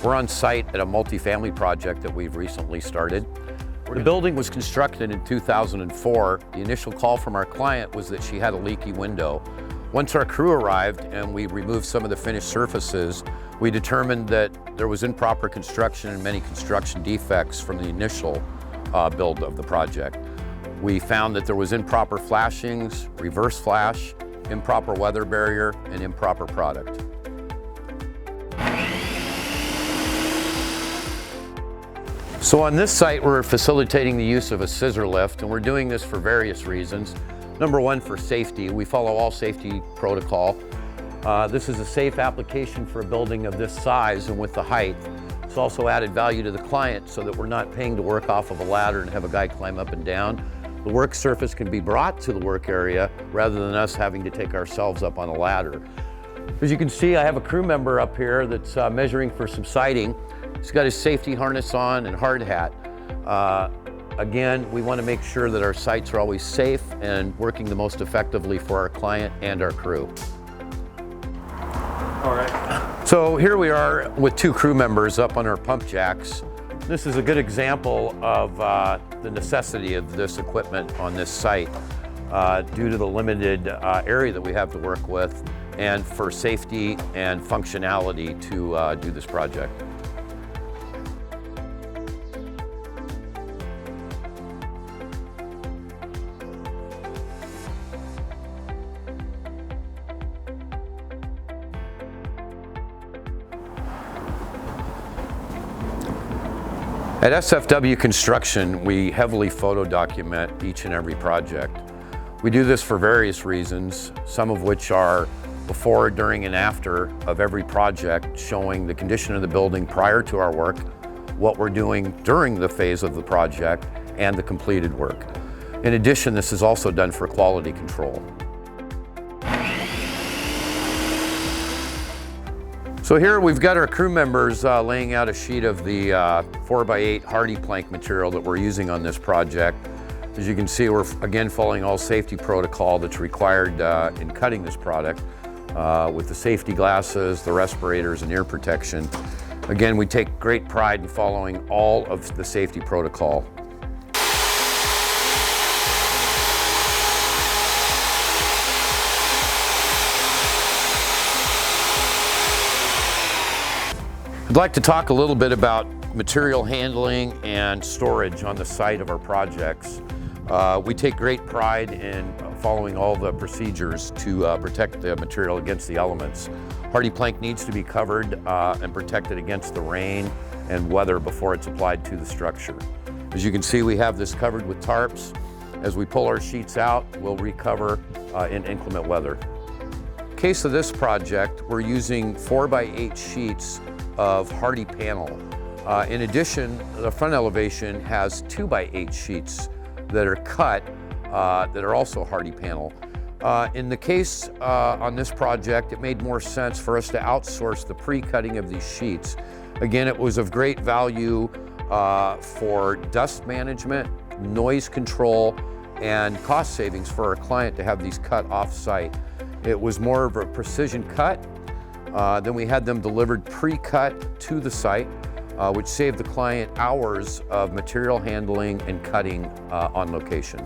We're on site at a multifamily project that we've recently started. The building was constructed in 2004. The initial call from our client was that she had a leaky window. Once our crew arrived and we removed some of the finished surfaces, we determined that there was improper construction and many construction defects from the initial build of the project. We found that there was improper flashings, reverse flash, improper weather barrier, and improper product. So on this site, we're facilitating the use of a scissor lift, and we're doing this for various reasons. Number one, for safety. We follow all safety protocol. This is a safe application for a building of this size and with the height. It's also added value to the client so that we're not paying to work off of a ladder and have a guy climb up and down. The work surface can be brought to the work area rather than us having to take ourselves up on a ladder. As you can see, I have a crew member up here that's measuring for some siding. He's got his safety harness on and hard hat. Again, we want to make sure that our sites are always safe and working the most effectively for our client and our crew. All right. So here we are with two crew members up on our pump jacks. This is a good example of the necessity of this equipment on this site due to the limited area that we have to work with and for safety and functionality to do this project. At SFW Construction, we heavily photo document each and every project. We do this for various reasons, some of which are before, during, and after of every project, showing the condition of the building prior to our work, what we're doing during the phase of the project, and the completed work. In addition, this is also done for quality control. So here we've got our crew members laying out a sheet of the 4x8 hardy plank material that we're using on this project. As you can see, we're again following all safety protocol that's required in cutting this product with the safety glasses, the respirators, and ear protection. Again, we take great pride in following all of the safety protocol. I'd like to talk a little bit about material handling and storage on the site of our projects. We take great pride in following all the procedures to protect the material against the elements. Hardy plank needs to be covered and protected against the rain and weather before it's applied to the structure. As you can see, we have this covered with tarps. As we pull our sheets out, we'll recover in inclement weather. In the case of this project, we're using 4x8 sheets of hardy panel. In addition, the front elevation has 2x8 sheets that are cut that are also hardy panel. In the case on this project, it made more sense for us to outsource the pre-cutting of these sheets. Again, it was of great value for dust management, noise control, and cost savings for our client to have these cut off-site. It was more of a precision cut. Then we had them delivered pre-cut to the site, which saved the client hours of material handling and cutting on location.